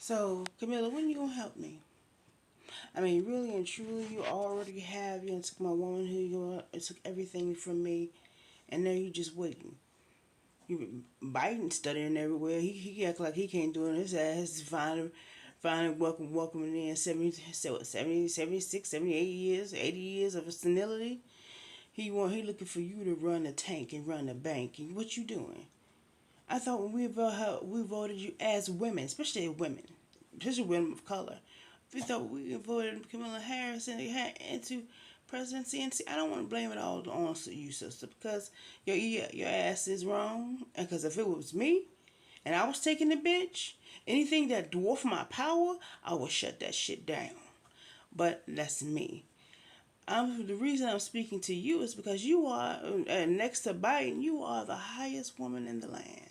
So, Camilla, when you gonna help me? I mean, really and truly, you already have. You took my woman who you took everything from me, and now you just waiting. You Biden studying everywhere. He act like he can't do it. His ass finally welcoming in 76, 78 years, 80 years of senility. He looking for you to run the tank and run the bank. And what you doing? I thought when we voted you as women, especially women of color, we thought we voted Kamala Harris into presidency. And see, I don't want to blame it all on you, sister, because your ass is wrong. And because if it was me and I was taking the bitch, anything that dwarfed my power, I would shut that shit down. But that's me. The reason I'm speaking to you is because you are, next to Biden, you are the highest woman in the land,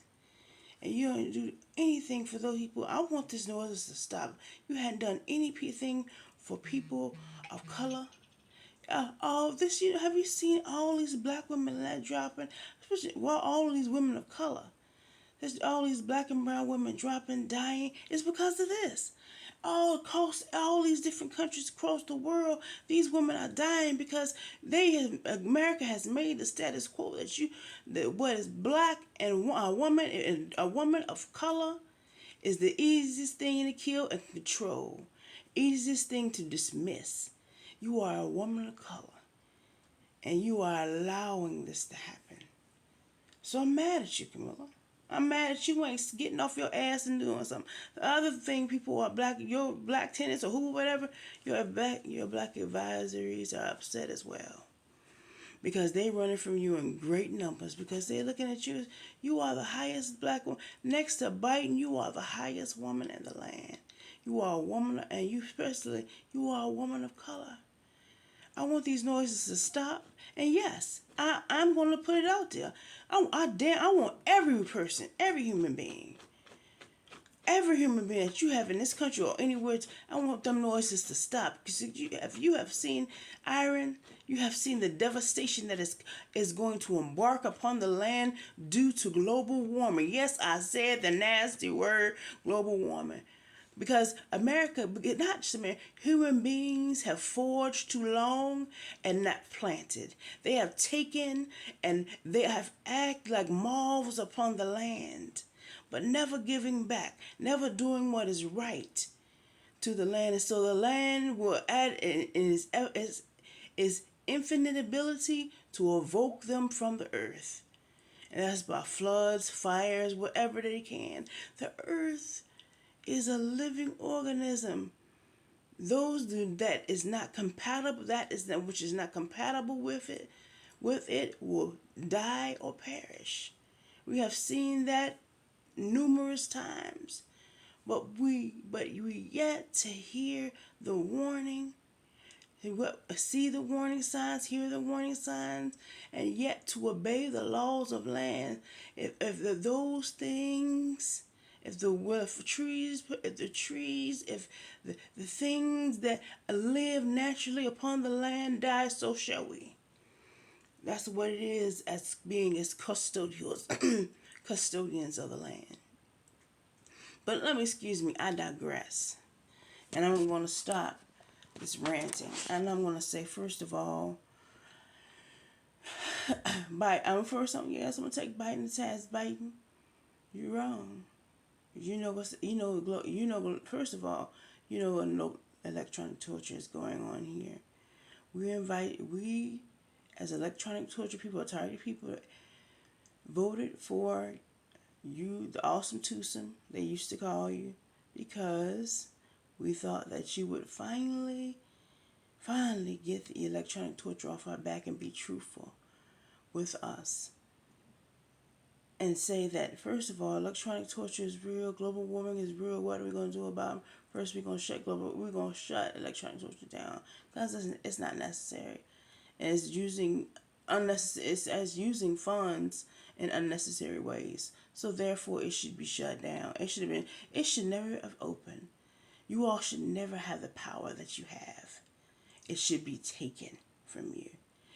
and you don't do anything for those people. I want this noise to stop. You hadn't done anything for people of color. All this, have you seen all these black women that dropping? Especially, well, all of these women of color. There's all these black and brown women dropping, dying. It's because of this. All across all these different countries across the world, these women are dying because America has made the status quo that what is black and a woman of color is the easiest thing to kill and control, easiest thing to dismiss. You are a woman of color, and you are allowing this to happen. So I'm mad at you, Camilla. I'm mad at you ain't getting off your ass and doing something. The other thing, people are black, your black tenants or who, whatever, your black advisories are upset as well. Because they running from you in great numbers. Because they're looking at you. You are the highest black woman. Next to Biden, you are the highest woman in the land. You are a woman, and you are a woman of color. I want these noises to stop. And yes, I'm going to put it out there. I want every person, every human being that you have in this country or anywhere, I want them noises to stop. Because if you have seen Iran, you have seen the devastation that is going to embark upon the land due to global warming. Yes, I said the nasty word, global warming. Because America, not just America, human beings have forged too long and not planted. They have taken and they have acted like moths upon the land, but never giving back, never doing what is right to the land. And so the land will add is infinite ability to evoke them from the earth. And that's by floods, fires, whatever they can. The earth is a living organism. Those that is not compatible, which is not compatible with it will die or perish. We have seen that numerous times, but we yet to hear the warning, see the warning signs, hear the warning signs, and yet to obey the laws of land. If those things, if the things that live naturally upon the land die, so shall we. That's what it is as being as custodians, custodians of the land. But excuse me, I digress. And I'm going to stop this ranting. And I'm going to say, first of all, yes, I'm going to take Biden to task. Biden, you're wrong. First of all, what no electronic torture is going on here. We as electronic torture people, or targeted people, voted for you, the awesome twosome, they used to call you, because we thought that you would finally get the electronic torture off our back and be truthful with us. And say that, first of all, electronic torture is real, global warming is real, what are we going to do about it? First, we're going to shut electronic torture down, because it's not necessary. And it's using funds in unnecessary ways. So therefore, it should be shut down. It should never have opened. You all should never have the power that you have. It should be taken from you.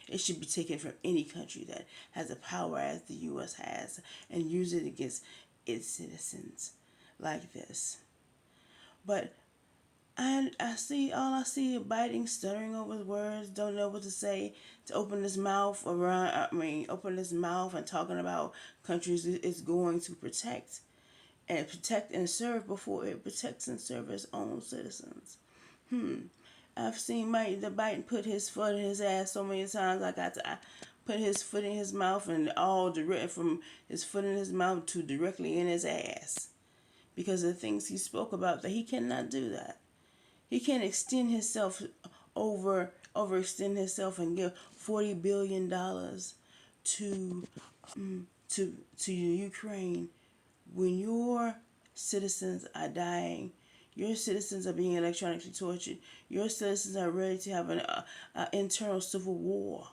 It should be taken from any country that has the power as the U.S. has, and use it against its citizens like this. But I see all I see is biting, stuttering over his words, don't know what to say, to open his mouth around. I mean, open his mouth and talking about countries it's going to protect and serve before it protects and serves its own citizens. I've seen the Biden put his foot in his ass so many times. I put his foot in his mouth and all direct from his foot in his mouth to directly in his ass because of the things he spoke about. That he cannot do that. He can't extend himself overextend himself and give $40 billion to to Ukraine when your citizens are dying, your citizens are being electronically tortured, your citizens are ready to have an internal civil war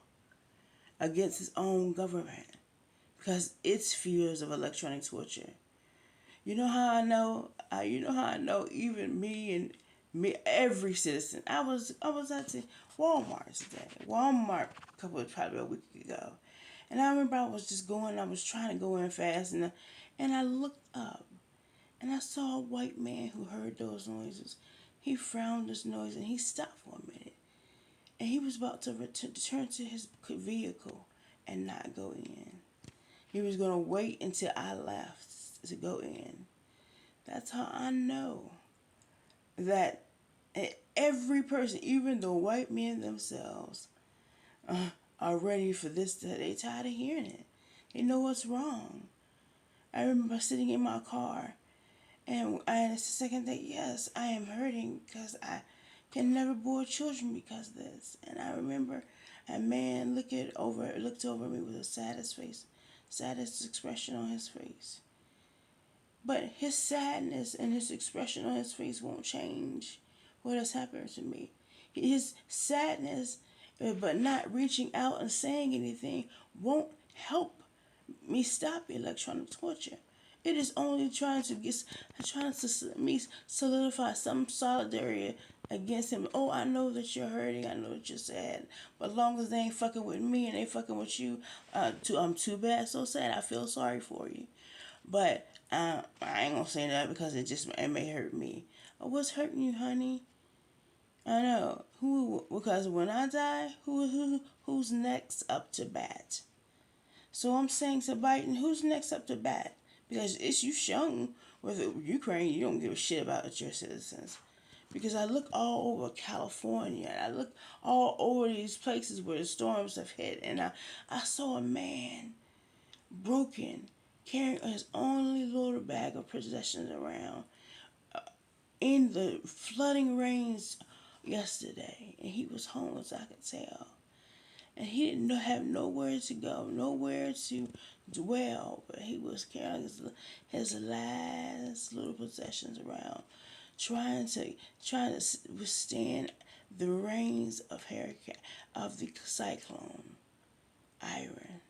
against its own government because its fears of electronic torture. You know how I know? You know how I know? Even me and me, every citizen. I was at the Walmart today. Walmart a couple of probably a week ago, and I remember I was just going. I was trying to go in fast, and I looked up, and I saw a white man who heard those noises. He frowned his noise, and he stopped for a minute, and he was about to return to his vehicle and not go in. He was gonna wait until I left to go in. That's how I know that every person, even the white men themselves, are ready for this. They tired of hearing it. They know what's wrong. I remember sitting in my car, and it's the second day. Yes, I am hurting because I can never board children because of this. And I remember a man looked over me with the saddest expression on his face. But his sadness and his expression on his face won't change what has happened to me. His sadness, but not reaching out and saying anything, won't help me stop electronic torture. It is only trying to me solidify some solidarity against him. Oh, I know that you're hurting. I know that you're sad. But as long as they ain't fucking with me and they fucking with you, I'm too bad. So sad. I feel sorry for you. But I ain't gonna say that because it may hurt me. Oh, what's hurting you, honey? I know who because when I die, who's next up to bat? So I'm saying to Biden, who's next up to bat? Because it's you shown with Ukraine, you don't give a shit about your citizens. Because I look all over California, and I look all over these places where the storms have hit, and I saw a man broken, carrying his only little bag of possessions around in the flooding rains yesterday, and he was homeless, I could tell. And he didn't have nowhere to go, nowhere to dwell, but he was carrying his last little possessions around, trying to withstand the rains of the cyclone, Iron.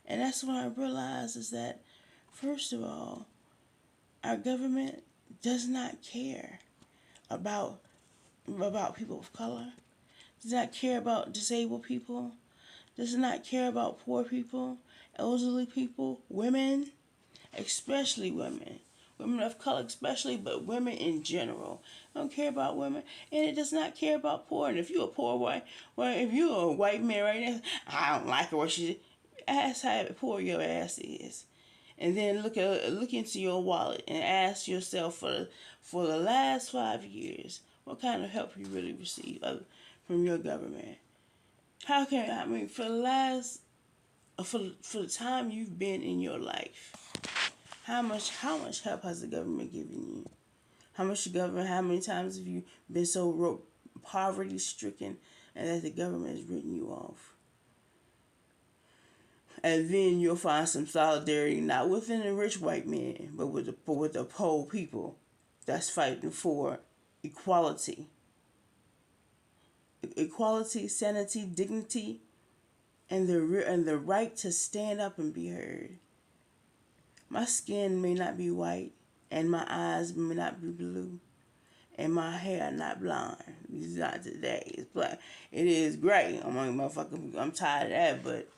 And that's when I realized is that, first of all, our government does not care about people of color, does not care about disabled people, does not care about poor people, elderly people, women, especially women of color especially, but women in general. Don't care about women, and it does not care about poor. And if you're a poor white, well, if you're a white man right now, I don't like her. What she ask how poor your ass is, and then look into your wallet and ask yourself for the last 5 years what kind of help you really receive from your government. How can I mean for the last for the time you've been in your life? How much help has the government given you? How many times have you been so poverty stricken and that the government has written you off? And then you'll find some solidarity not within the rich white men, but with the poor people that's fighting for equality, sanity, dignity, and the right to stand up and be heard. My skin may not be white, and my eyes may not be blue, and my hair not blonde. It's not today. It's black. It is gray. I'm tired of that, but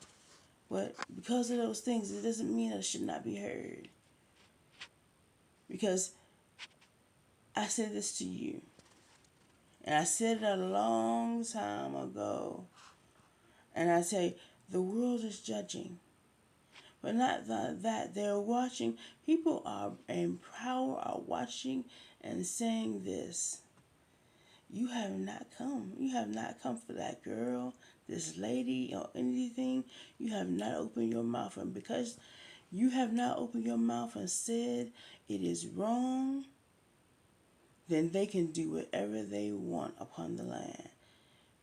because of those things, it doesn't mean I should not be heard. Because I said this to you, and I said it a long time ago, and I say the world is judging, but not that they're watching. People are in power are watching and saying this. You have not come. You have not come for that girl, this lady, or anything. You have not opened your mouth. And because you have not opened your mouth and said it is wrong, then they can do whatever they want upon the land.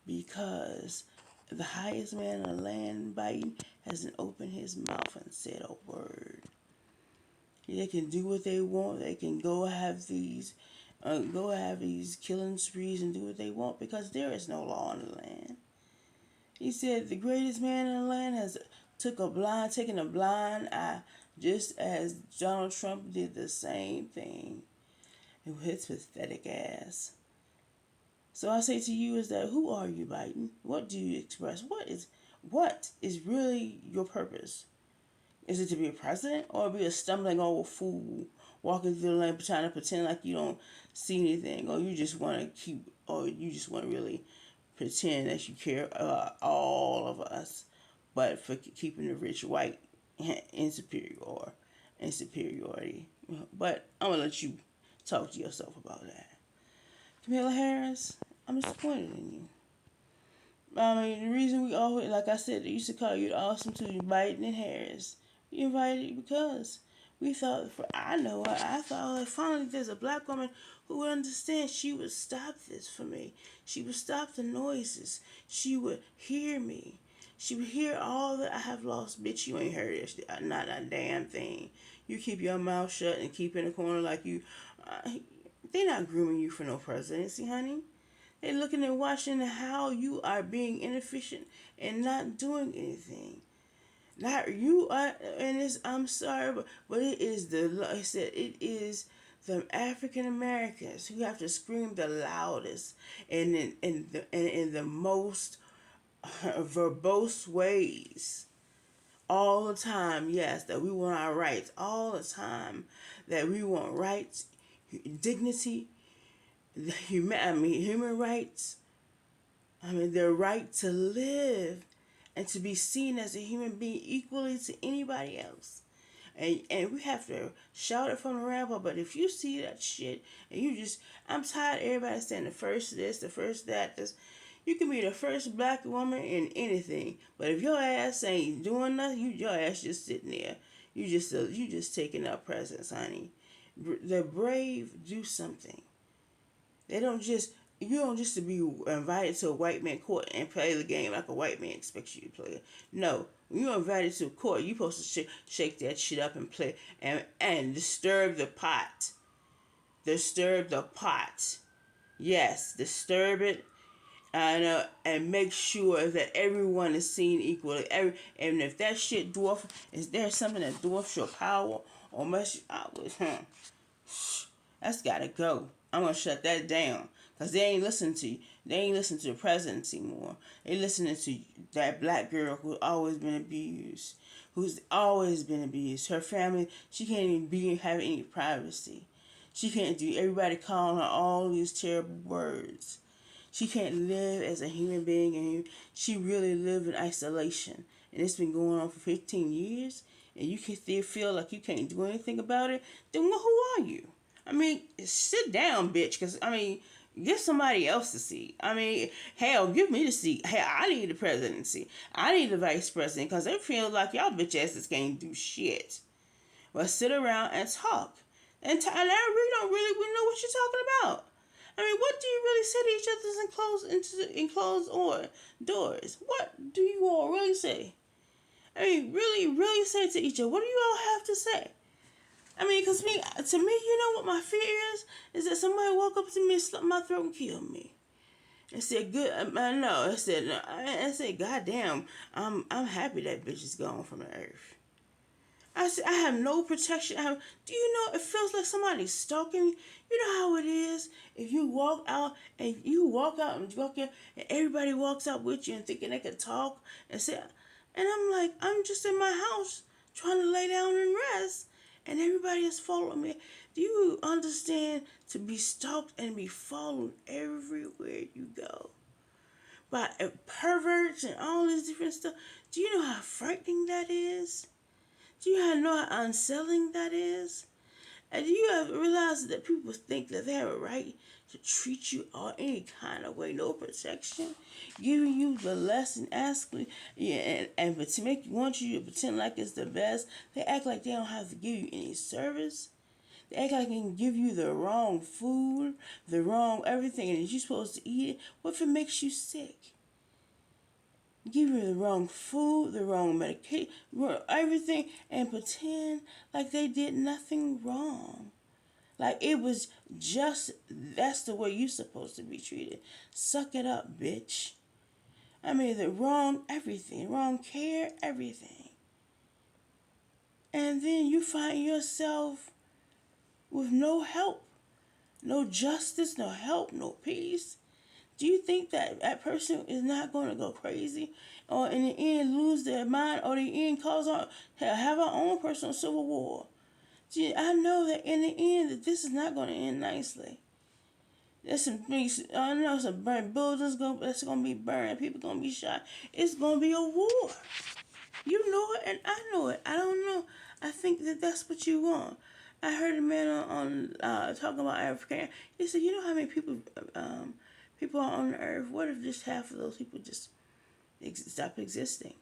Because the highest man in the land, Biden, hasn't opened his mouth and said a word. They can do what they want. They can go have these killing sprees and do what they want because there is no law in the land. He said the greatest man in the land has taken a blind eye, just as Donald Trump did the same thing with his pathetic ass. So I say to you is that who are you, Biden? What do you express? What is really your purpose? Is it to be a president or be a stumbling old fool walking through the land trying to pretend like you don't see anything, or you just want to or you just want to really pretend that you care about all of us, but for keeping the rich white insuperior or insuperiority. But I'm gonna let you talk to yourself about that. Kamala Harris, I'm disappointed in you. I mean, the reason we always, like I said, they used to call you the awesome two, Biden and Harris. We invited you because we thought, I thought like finally there's a black woman who would understand. She would stop this for me. She would stop the noises. She would hear me. She would hear all that I have lost. Bitch, you ain't heard it. Not a damn thing. You keep your mouth shut and keep in the corner like you. They're not grooming you for no presidency, honey. They're looking and watching how you are being inefficient and not doing anything. Not you are, and it's, I'm sorry, but it is like I said, it is the African Americans who have to scream the loudest and in the most verbose ways all the time. Yes, that we want our rights all the time. That we want rights, dignity, human rights. I mean, their right to live and to be seen as a human being equally to anybody else. And we have to shout it from the rampart. But if you see that shit and I'm tired of everybody saying the first this, the first that, this. You can be the first black woman in anything, but if your ass ain't doing nothing, your ass just sitting there. You just taking up presents, honey. The brave do something. They don't just You don't just to be invited to a white man court and play the game like a white man expects you to play it. No, when you're invited to a court, you're supposed to shake that shit up and play and disturb the pot. Disturb the pot. Yes, disturb it. And make sure that everyone is seen equally. And if that shit is there something that dwarfs your power or must, that's gotta go. I'm gonna shut that down. Cause they ain't listening to you. They ain't listening to the presidency more. They listening to that black girl who's always been abused. Who's always been abused. Her family, she can't even have any privacy. She can't do everybody calling her all these terrible words. She can't live as a human being, and she really live in isolation. And it's been going on for 15 years, and you can still feel like you can't do anything about it. Then who are you? I mean, sit down, bitch, because, I mean, give somebody else the seat. I mean, hell, give me the seat. Hell, I need the presidency. I need the vice president, because it feels like y'all bitch asses can't do shit. But sit around and talk. And I really don't really know what you're talking about. I mean, what do you really say to each other's enclosed or doors? What do you all really say? I mean, really, really say to each other. What do you all have to say? I mean, to me, you know what my fear is? Is that somebody walk up to me, slit my throat, and kill me. And said, "Good." I know. I said, "God damn, I'm happy that bitch is gone from the earth." I said, I have no protection. Do you know, it feels like somebody's stalking. You know how it is if you walk out and and everybody walks out with you and thinking they can talk and say, and I'm like, I'm just in my house trying to lay down and rest, and everybody is following me. Do you understand to be stalked and be followed everywhere you go by perverts and all this different stuff? Do you know how frightening that is? Do you know how unsettling that is? And do you ever realize that people think that they have a right to treat you all any kind of way, no protection, giving you the less and asking, yeah, and but to make want you to pretend like it's the best, they act like they don't have to give you any service. They act like they can give you the wrong food, the wrong everything, and you're supposed to eat it. What if it makes you sick? Give you the wrong food, the wrong medication, everything, and pretend like they did nothing wrong. Like it was just that's the way you're supposed to be treated. Suck it up, bitch. I mean the wrong everything, wrong care, everything. And then you find yourself with no help, no justice, no help, no peace. Do you think that that person is not going to go crazy or in the end lose their mind or the end cause our, have our own personal civil war? See, I know that in the end that this is not going to end nicely. There's some things, I know some burnt buildings that's going to be burned, people going to be shot. It's going to be a war. You know it and I know it. I don't know. I think that that's what you want. I heard a man on talking about Africa. He said, "You know how many people are on the earth? What if just half of those people just stop existing?"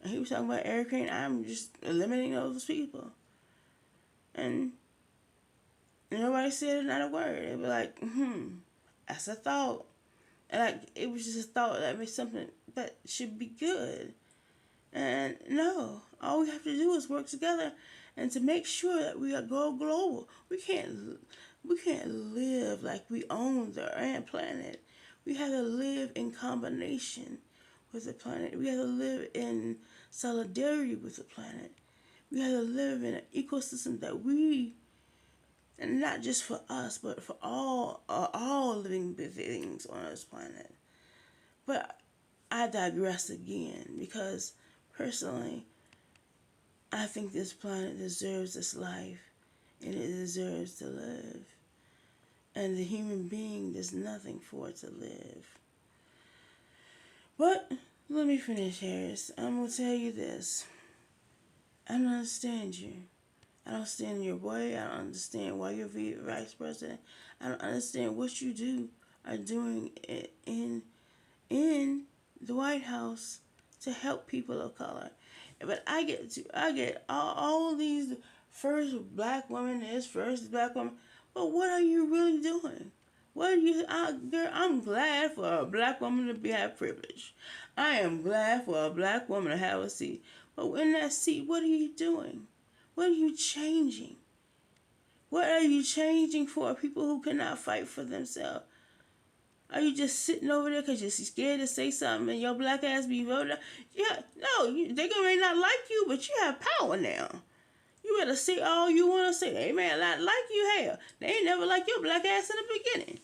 And he was talking about Eric. I'm just eliminating those people, and nobody said not a word. They were like, that's a thought," and like it was just a thought that was something that should be good. And no, all we have to do is work together and to make sure that we go global. We can't live like we own the planet. We have to live in combination with the planet. We have to live in solidarity with the planet. We have to live in an ecosystem that we, and not just for us, but for all living things on this planet. But I digress again because personally, I think this planet deserves this life and it deserves to live. And the human being does nothing for it to live. But let me finish, Harris. I'm going to tell you this. I don't understand you. I don't understand your way. I don't understand why you're vice president. I don't understand what you are doing in the White House to help people of color. But I get all these first black woman is first black woman. But what are you really doing? What are you? Girl, I'm glad for a black woman to have privilege. I am glad for a black woman to have a seat. But in that seat, what are you doing? What are you changing? What are you changing for people who cannot fight for themselves? Are you just sitting over there because you're scared to say something and your black ass be voted out? Yeah, no, they may not like you, but you have power now. You better say all you want to say. They may not like you, hell. They ain't never like your black ass in the beginning.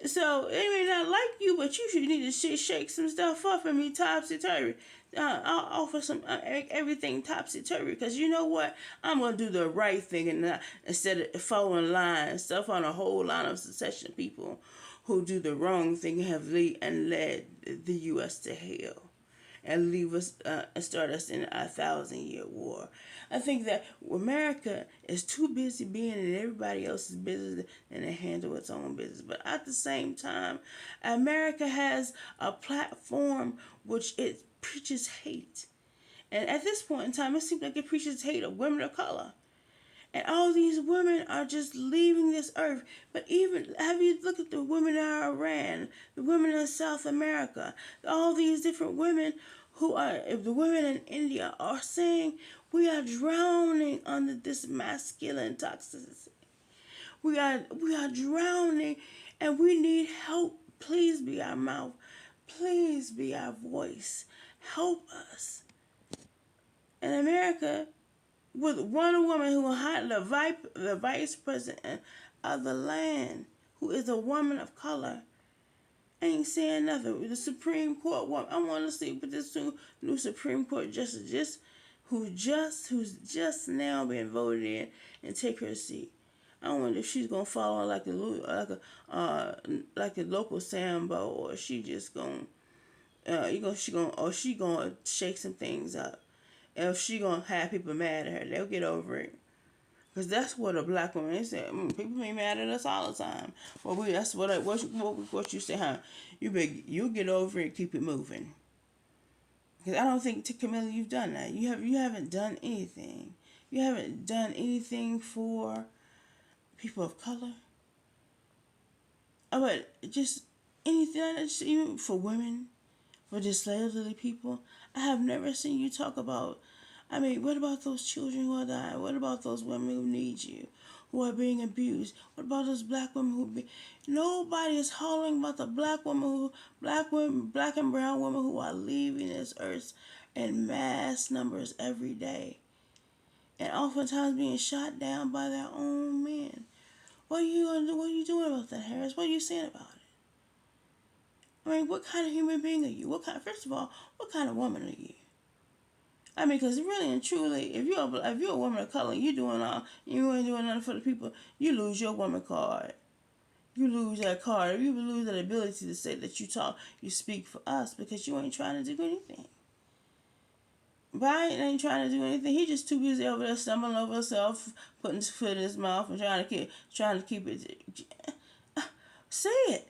So they may not like you, but you should need to shake some stuff off and be topsy-turvy. I'll offer some everything topsy-turvy because you know what? I'm going to do the right thing and instead of following lines, stuff on a whole line of secession people who do the wrong thing have led the U.S. to hell and leave us and start us in a 1,000-year war. I think that America is too busy being in everybody else's business and to handle its own business. But at the same time, America has a platform which it preaches hate. And at this point in time, it seems like it preaches hate of women of color. And all these women are just leaving this earth. But even, have you looked at the women in Iran, the women in South America, all these different women who are, the women in India are saying, we are drowning under this masculine toxicity. We are drowning and we need help. Please be our mouth. Please be our voice. Help us. In America, with one woman who had the vice president of the land, who is a woman of color, ain't saying nothing. The Supreme Court woman, I want to see with this new Supreme Court justice, who's just now being voted in and take her seat. I wonder if she's gonna follow like a local Sambo, or she just gonna she gonna shake some things up. And if she gonna have people mad at her, they'll get over it. Cause that's what a black woman is. People be mad at us all the time. Well, that's what you say, huh? You get over it, and keep it moving. Cause I don't think, to Camilla, you've done that. You haven't done anything. You haven't done anything for people of color. But just anything, just even for women, for just elderly people. I have never seen you talk about. I mean, what about those children who are dying? What about those women who need you, who are being abused? What about those black women who be? Nobody is hollering about the black and brown women who are leaving this earth in mass numbers every day, and oftentimes being shot down by their own men. What are you gonna do? What are you doing about that, Harris? What are you saying about it? I mean, what kind of human being are you? First of all, what kind of woman are you? I mean, because really and truly, if you're a woman of color, you ain't doing nothing for the people, you lose your woman card. You lose that card. You lose that ability to say that you speak for us, because you ain't trying to do anything. Biden ain't trying to do anything. He just too busy over there stumbling over himself, putting his foot in his mouth, and trying to keep it. Say it.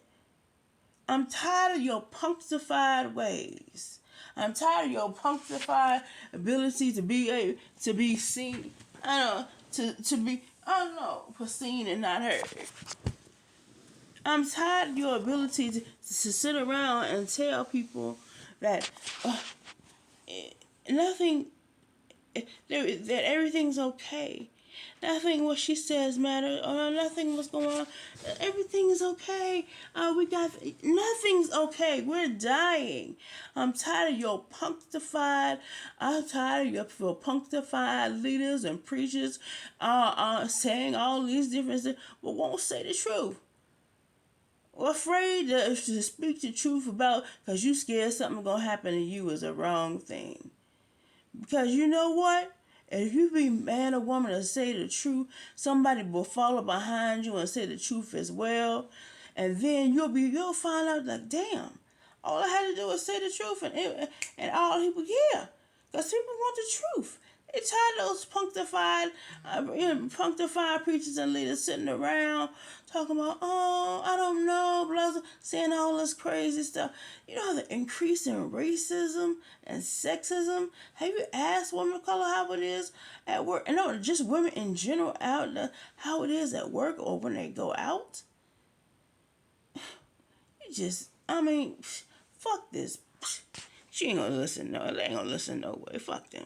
I'm tired of your punctified ways. I'm tired of your punctified ability to be seen. I don't know, to be, I don't know, for seen and not heard. I'm tired of your ability to sit around and tell people that nothing, that everything's okay. Nothing what she says matters, or nothing what's going on. Everything is okay. Nothing's okay. We're dying. I'm tired of your punctified. I'm tired of your punctified leaders and preachers, saying all these different things, but won't say the truth. We're afraid to speak the truth about, because you scared something gonna happen to you is a wrong thing. Because you know what? If you be man or woman to say the truth, somebody will follow behind you and say the truth as well. And then you'll find out, like, damn, all I had to do was say the truth, and all people, yeah. Because people want the truth. They tired of those punctified preachers and leaders sitting around talking about, oh, I don't know, blah, blah, saying all this crazy stuff. You know, the increase in racism and sexism. Have you asked women of color how it is at work? And no, just women in general out there, how it is at work or when they go out? I mean, fuck this. She ain't gonna listen. No, they ain't gonna listen no way. Fuck them.